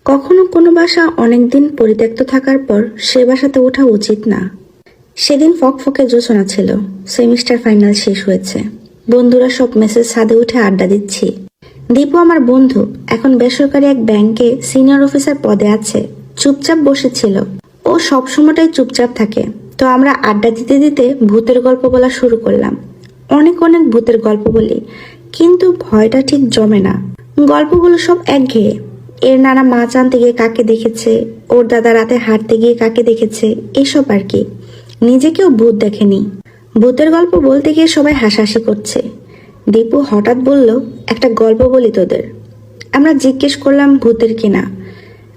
কখনো কোনো বাসা অনেকদিন পরিত্যক্ত থাকার পর সে বাসাতে ওঠা উচিত না। সেদিন ফকফকে জোছনা ছিল। সেমিস্টার ফাইনাল শেষ হয়েছে। বন্ধুরা সব মেসেজ ছাদে উঠে আড্ডা দিচ্ছি। দীপু আমার বন্ধু, এখন বেসরকারি এক ব্যাংকে সিনিয়র অফিসার পদে আছে। চুপচাপ বসেছিল। ও সবসময়টাই চুপচাপ থাকে। তো আমরা আড্ডা দিতে দিতে ভূতের গল্প বলা শুরু করলাম। অনেক অনেক ভূতের গল্প বলি, কিন্তু ভয়টা ঠিক জমে না। গল্পগুলো সব একঘেয়ে। এর নানা মাছ আনতে গিয়ে কাকে দেখেছে, ওর দাদা রাতে হাঁটতে গিয়ে কাকে দেখেছে, এসব আর কি। নিজেকেও ভূত দেখেনি। ভূতের গল্প বলতে গিয়ে সবাই হাসাহাসি করছে। দীপু হঠাৎ বলল, একটা গল্প বলি তোদের। আমরা জিজ্ঞেস করলাম ভূতের কিনা।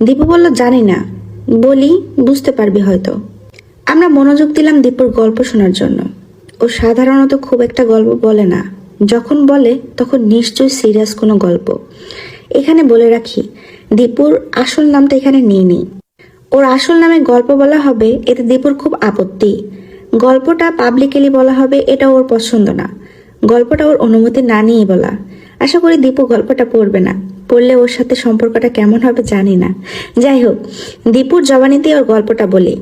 দীপু বলল, জানি না, বলি বুঝতে পারবি হয়তো। আমরা মনোযোগ দিলাম দীপুর গল্প শোনার জন্য। ও সাধারণত খুব একটা গল্প বলে না। যখন বলে তখন নিশ্চয়ই সিরিয়াস কোনো গল্প। এখানে বলে রাখি, দীপুর আসল নামটা এখানে নিয়ে নেই। ওর আসল নামে গল্প বলা হবে, এতে দীপুর খুব আপত্তি। গল্পটা পাবলিকলি বলা হবে, এটা ওর পছন্দ না। গল্পটা ওর অনুমতি না নিয়েই বলা। আশা করি দীপু গল্পটা পড়বে না। পড়লে ওর সাথে সম্পর্কটা কেমন হবে জানি না। যাই হোক, দীপুর জবানিতে ওর গল্পটা বলি।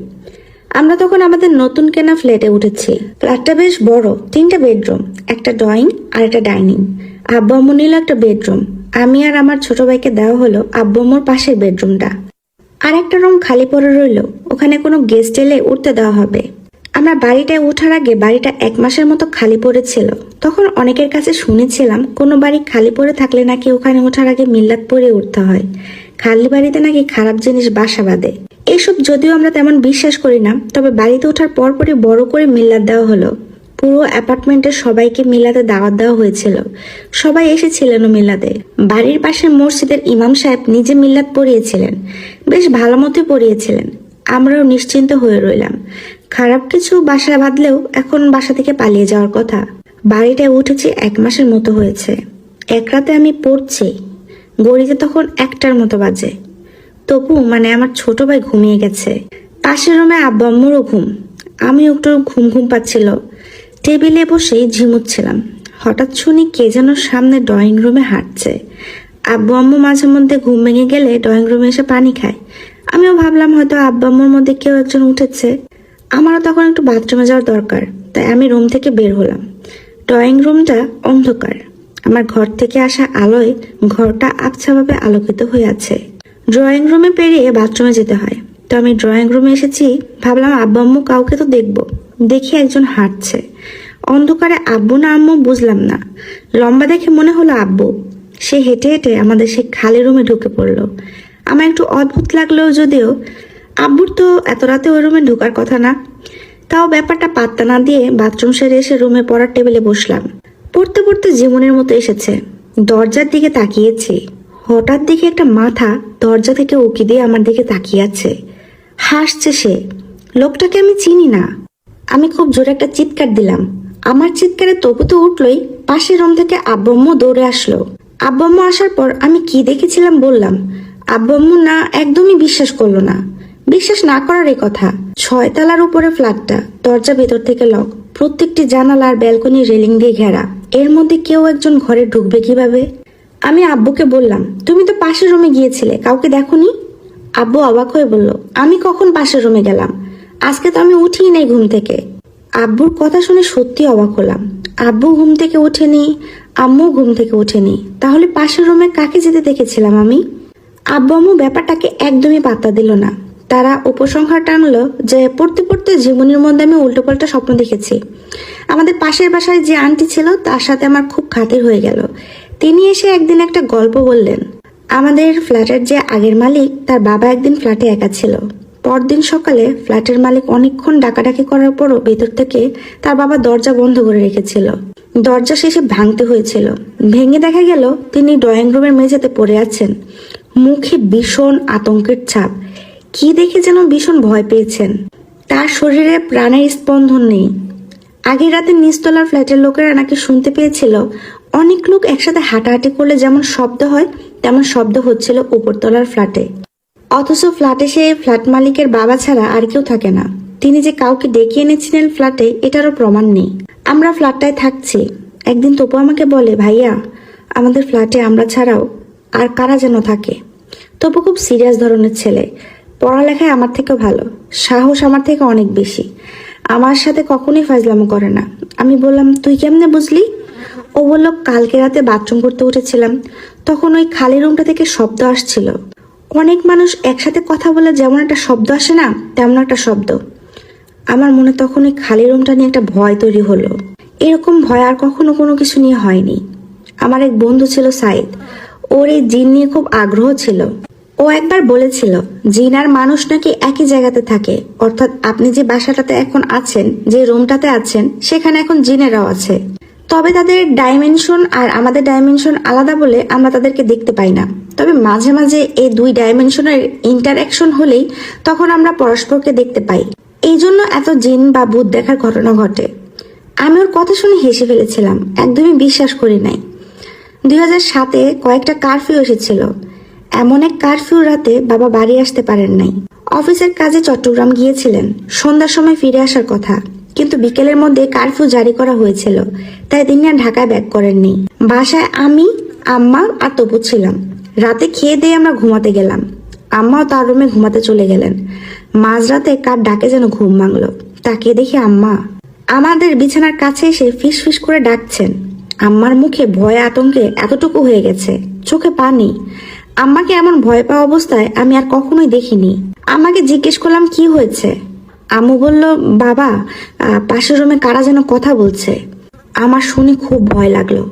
আমরা তখন আমাদের নতুন কেনা ফ্ল্যাটে উঠেছি। ফ্ল্যাটটা বেশ বড়, 3টা বেডরুম, একটা ড্রয়িং আর একটা ডাইনিং। আব্বু আম্মু নিল একটা বেডরুম। আমি আর আমার ছোট ভাইকে দেওয়া হলো আব্বু আম্মুর পাশের বেডরুমটা। আর একটা রুম খালি পড়ে রইল, ওখানে কোনো গেস্ট এলে উঠতে দেওয়া হবে। আমরা বাড়িটায় ওঠার আগে বাড়িটা 1 মাসের মতো খালি পড়েছিল। তখন অনেকের কাছে শুনেছিলাম কোনো বাড়ি খালি পড়ে থাকলে নাকি ওখানে ওঠার আগে মিল্লাত পড়ে উঠতে হয়। খালি বাড়িতে নাকি খারাপ জিনিস বাসা বাঁধে। এইসব যদিও আমরা তেমন বিশ্বাস করি না, তবে বাড়িতে ওঠার পরপরই বড় করে মিল্লাত দেওয়া হলো। পুরো অ্যাপার্টমেন্টের সবাইকে মিলাতে দাওয়াত দেওয়া হয়েছিল। সবাই এসেছিলেন মিলাতে। বাড়ির পাশের মসজিদের ইমাম সাহেব নিজে মিল্লাত পড়িয়েছিলেন। বেশ ভালো মতো পড়িয়েছিলেন। আমরাও নিশ্চিন্ত হয়ে রইলাম। খারাপ কিছু বাসা বাঁধলেও এখন বাসা থেকে পালিয়ে যাওয়ার কথা। বাড়িটায় উঠেছি 1 মাসের মতো হয়েছে। এক রাতে আমি পড়ছি, গড়িতে তখন 1টার মতো বাজে। তপু মানে আমার ছোট ভাই ঘুমিয়ে গেছে। পাশের রুমে আব্বু আম্মুরও ঘুম। আমি একটু ঘুম ঘুম পাচ্ছিল। টেবিলে বসেই ঝিমুচ্ছিলাম। হঠাৎ শুনি কে যেন সামনে ড্রয়িং রুমে হাঁটছে। আব্বু আম্মু মাঝে মধ্যে ঘুম ভেঙে গেলে ড্রয়িং রুমে এসে পানি খায়। আমিও ভাবলাম হয়তো আব্বু আম্মুর মধ্যে কেউ একজন উঠেছে। আমারও তখন একটু বাথরুমে যাওয়ার দরকার, তাই আমি রুম থেকে বের হলাম। ড্রয়িং রুমটা অন্ধকার। আমার ঘর থেকে আসা আলোয় ঘরটা আবছাভাবে আলোকিত হয়ে আছে। ড্রয়িং রুমে পেরিয়ে বাথরুমে যেতে হয়। তো আমি ড্রয়িং রুমে এসেছি, ভাবলাম আব্বু আম্মু কাউকে তো দেখবো। দেখি একজন হাঁটছে। অন্ধকারে আব্বু না আম্মু বুঝলাম না। লম্বা দেখে মনে হলো আব্বু। সে হেঁটে হেঁটে আমাদের সেই খালি রুমে ঢুকে পড়লো। আমার একটু অদ্ভুত লাগলেও, যদিও আব্বুর তো এত রাতে ওই রুমে ঢোকার কথা না। তাও ব্যাপারটা পাত্তা না দিয়ে বাথরুম সেরে এসে রুমে পড়ার টেবিলে বসলাম। পড়তে পড়তে জীবনের মতো এসেছে। দরজার দিকে তাকিয়েছি। হঠাৎ দেখে একটা মাথা দরজা থেকে উকি দিয়ে আমার দিকে তাকিয়ে আছে। হাসছে সে। লোকটাকে আমি চিনি না। আমি খুব জোরে একটা চিৎকার দিলাম। আমার চিৎকারে তপু তো উঠলই। পাশের রুম থেকে আব্বু আম্মু দৌড়ে আসলো। আব্বু আম্মু আসার পর আমি কি দেখেছিলাম বললাম। আব্বু আম্মু না, একদমই বিশ্বাস করলো না। বিশ্বাস না করারই কথা। 6 তলার উপরে ফ্ল্যাটটা। দরজা ভেতর থেকে লক। প্রত্যেকটি জানালা আর ব্যালকনি রেলিং দিয়ে ঘেরা। এর মধ্যে কেউ একজন ঘরে ঢুকবে কিভাবে? আমি আব্বুকে বললাম, তুমি তো পাশের রুমে গিয়েছিলে, কাউকে দেখোনি? আব্বু অবাক হয়ে বলল, আমি কখন পাশের রুমে গেলাম? আজকে তো আমি উঠিই নাই ঘুম থেকে। আব্বুর কথা শুনে সত্যি অবাক হলাম। আব্বু ঘুম থেকে ওঠেনি, আম্মু ঘুম থেকে ওঠেনি। তাহলে পাশের রুমে কাকে যেতে দেখেছিলাম আমি? আব্বু আম্মু ব্যাপারটাকে একদমই পাত্তা দিল না। তারা উপসংহার টানলো যে পড়তে পড়তে জীবনের মধ্যে আমি উল্টোপাল্টা স্বপ্ন দেখেছি। আমাদের পাশের বাসায় যে আন্টি ছিল তার সাথে আমার খুব খাতির হয়ে গেল। তিনি এসে একদিন একটা গল্প বললেন। আমাদের ফ্ল্যাটের যে আগের মালিক, তার বাবা একদিন ফ্ল্যাটে একা ছিল। পরদিন সকালে ফ্ল্যাটের মালিক অনেকক্ষণ ডাকাডাকি করার পরও ভেতর থেকে তার বাবা দরজা বন্ধ করে রেখেছিল। দরজা শেষে ভাঙতে হয়েছিল। ভেঙে দেখা গেল তিনি ড্রয়িং রুমের মেঝেতে পড়ে আছেন। মুখে ভীষণ আতঙ্কের ছাপ। কি দেখে যেন ভীষণ ভয় পেয়েছেন। তার শরীরে প্রাণের স্পন্দন নেই। আগের রাতে নিচতলার ফ্ল্যাটের লোকেরা নাকি শুনতে পেয়েছিল অনেক লোক একসাথে হাঁটাহাঁটি করলে যেমন শব্দ হয়, তেমন শব্দ হচ্ছিল উপরতলার ফ্ল্যাটে। অথচ ফ্ল্যাটে সে ফ্ল্যাট মালিকের বাবা ছাড়া আর কেউ থাকে না। তিনি যে কাউকে ডেকে এনেছিলেন ফ্ল্যাটে, এটারও প্রমাণ নেই। আমরা ফ্ল্যাটটায় থাকছি। একদিন তপু আমাকে বলে, ভাইয়া, আমাদের ফ্ল্যাটে আমরা ছাড়াও আর কারা যেন থাকে। তপু খুব সিরিয়াস ধরনের ছেলে, পড়ালেখায় আমার থেকেও ভালো, সাহস আমার থেকে অনেক বেশি। আমার সাথে কখনোই ফাজলামো করে না। আমি বললাম, তুই কেমনে বুঝলি? ও বলল, কালকে রাতে বাথরুম করতে উঠেছিলাম, তখন ওই খালি রুমটা থেকে শব্দ আসছিল। অনেক মানুষ একসাথে কথা বলে যেমন একটা শব্দ আসে না, তেমন একটা শব্দ। আমার মনে তখন ওই খালি রুমটা নিয়ে একটা ভয় তৈরি হলো। এরকম ভয় আর কখনো কোনো কিছু নিয়ে হয়নি। আমার এক বন্ধু ছিল সাইদ, ওর এই জিন নিয়ে খুব আগ্রহ ছিল। ও একবার বলেছিল জিন আর মানুষ নাকি একই জায়গাতে থাকে, অর্থাৎ আপনি যে বাসাটাতে এখন আছেন, যে রুমটাতে আছেন, সেখানে এখন জিনেরাও আছে। তবে তাদের ডাইমেনশন আর আমাদের ডাইমেনশন আলাদা বলে আমরা তাদেরকে দেখতে পাই না। তবে মাঝে মাঝে এই দুই ডাইমেনশনের ইন্টারঅ্যাকশন হলেই তখন আমরা পরস্পরকে দেখতে পাই। এই জন্য এত জিন বা ভূত দেখার ঘটনা ঘটে। আমি ওর কথা শুনে হেসে ফেলেছিলাম, একদমই বিশ্বাস করি নাই। 2007-এ কয়েকটা কারফিউ এসেছিল। এমন এক কারফিউ রাতে বাবা বাড়ি আসতে পারেন নাই। অফিসের কাজে চট্টগ্রাম গিয়েছিলেন, সন্ধ্যার সময় ফিরে আসার কথা, কিন্তু বিকেলের মধ্যে কারফিউ জারি করা হয়েছিল, তাই তিনি আর ঢাকায় ব্যাক করেননি। বাসায় আমি, আম্মা আর তপু ছিলাম। রাতে খেয়ে দিয়ে আমরা ঘুমাতে গেলাম। আম্মাও তার রুমে ঘুমাতে চলে গেলেন। মাঝরাতে কার ডাকে যেন ঘুম ভাঙলো। তাকিয়ে দেখি আম্মা আমাদের বিছানার কাছে এসে ফিস ফিস করে ডাকছেন। আম্মার মুখে ভয়ে আতঙ্কে এতটুকু হয়ে গেছে, চোখে পানি। আম্মাকে এমন ভয় পাওয়া অবস্থায় আমি আর কখনোই দেখিনি। আমাকে জিজ্ঞেস করলাম কি হয়েছে। আম্মু বলল, বাবা পাশের রুমে কারা যেন কথা বলছে। আমার শুনে খুব ভয় লাগলো,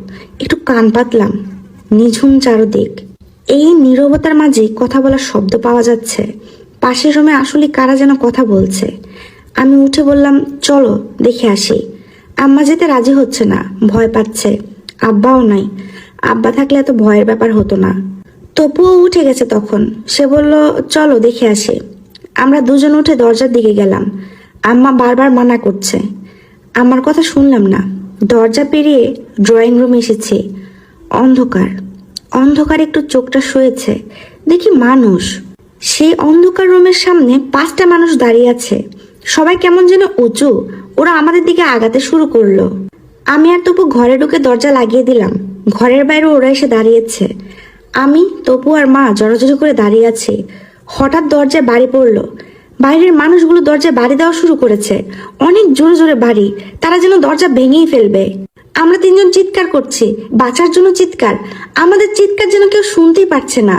একটু কান পাতলাম। নিঝুম চারদিক, এই নীরবতার মাঝে কথা বলার শব্দ পাওয়া যাচ্ছে। পাশের রুমে আসলে কারা যেন কথা বলছে। আমি উঠে বললাম, চলো দেখে আসি। আম্মা যেতে রাজি হচ্ছে না, ভয় পাচ্ছে। আব্বাও নাই, আব্বা থাকলে এত ভয়ের ব্যাপার হতো না। তপুও উঠে গেছে তখন, সে বলল, চলো দেখে আসি। আমরা দুজন উঠে দরজার দিকে গেলাম। আম্মা বারবার মানা করছে, আমার কথা শুনলাম না। দরজা পেরিয়ে ড্রয়িং রুমে এসেছি। অন্ধকার, অন্ধকার একটু চোখটা শুয়েছে, দেখি মানুষ। সেই অন্ধকার রুমের সামনে 5টা মানুষ দাঁড়িয়ে আছে, সবাই কেমন যেন উঁচু। ওরা আমাদের দিকে আগাতে শুরু করলো। আমি আর তপু ঘরে ঢুকে দরজা লাগিয়ে দিলাম। ঘরের বাইরে ওরা এসে দাঁড়িয়েছে। আমি, তপু আর মা জড়াজড়ি করে দাঁড়িয়ে আছি। হঠাৎ দরজায় বাড়ি পড়লো। বাইরের মানুষগুলো দরজায় বাড়ি দেওয়া শুরু করেছে, অনেক জোরে জোরে বাড়ি। তারা যেন দরজা ভেঙেই ফেলবে। আমরা 3জন চিৎকার করছি, বাঁচার জন্য চিৎকার। আমাদের চিৎকার যেন কেউ শুনতেই পারছে না।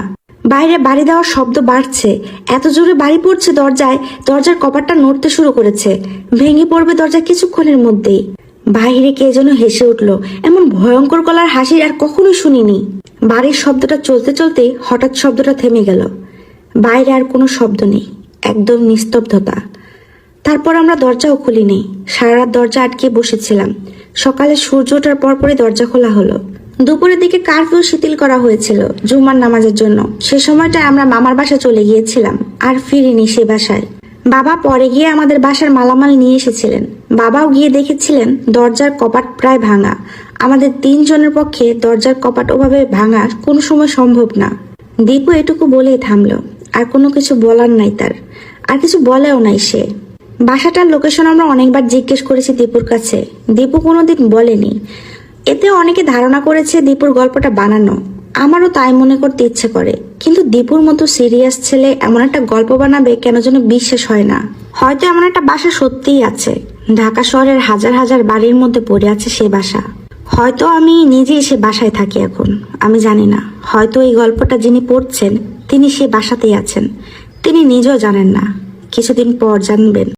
বাইরে বাড়ি দেওয়ার শব্দ বাড়ছে, এত জোরে বাড়ি পড়ছে দরজায়, দরজার কপাটটা নড়তে শুরু করেছে, ভেঙে পড়বে দরজা কিছুক্ষণের মধ্যেই। বাইরে কে যেন হেসে উঠলো, এমন ভয়ঙ্কর গলার হাসি আর কখনোই শুনিনি। বাড়ির শব্দটা চলতে চলতে হঠাৎ শব্দটা থেমে গেল। বাইরে আর কোনো শব্দ নেই, একদম নিস্তব্ধতা। তারপর আমরা দরজাও খুলিনি, সারা রাত দরজা আটকে বসেছিলাম। সকালে সূর্য ওঠার পরপরই দরজা খোলা হলো। দুপুরের দিকে কারফিউ শিথিল করা হয়েছিল জুমার নামাজের জন্য। সে সময়টা আমরা মামার বাসায় চলে গিয়েছিলাম, আর ফিরিনি সে বাসায়। বাবা পরে গিয়ে আমাদের বাসার মালামাল নিয়ে এসেছিলেন। বাবাও গিয়ে দেখেছিলেন দরজার কপাট প্রায় ভাঙা। আমাদের 3 জনের পক্ষে দরজার কপাট ওভাবে ভাঙা কোনো সময় সম্ভব না। দীপু এটুকু বলেই থামলো, আর কোনো কিছু বলার নাই তার, আর কিছু বলেও নাই সে। বাসাটার লোকেশন আমরা অনেকবার জিজ্ঞেস করেছি দীপুর কাছে, দীপু কোনোদিন বলেনি। এতে অনেকে ধারণা করেছে দীপুর গল্পটা বানানো। আমারও তাই মনে করতে ইচ্ছে করে, কিন্তু দীপুর মতো সিরিয়াস ছেলে এমন একটা গল্প বানাবে কেন যেন বিশ্বাস হয় না। হয়তো এমন একটা বাসা সত্যিই আছে, ঢাকা শহরের হাজার হাজার বাড়ির মধ্যে পড়ে আছে সে বাসা। হয়তো আমি নিজেই সে বাসায় থাকি এখন, আমি জানি না। হয়তো এই গল্পটা যিনি পড়ছেন তিনি সে বাসাতেই আছেন, তিনি নিজেও জানেন না। কিছুদিন পর জানবেন।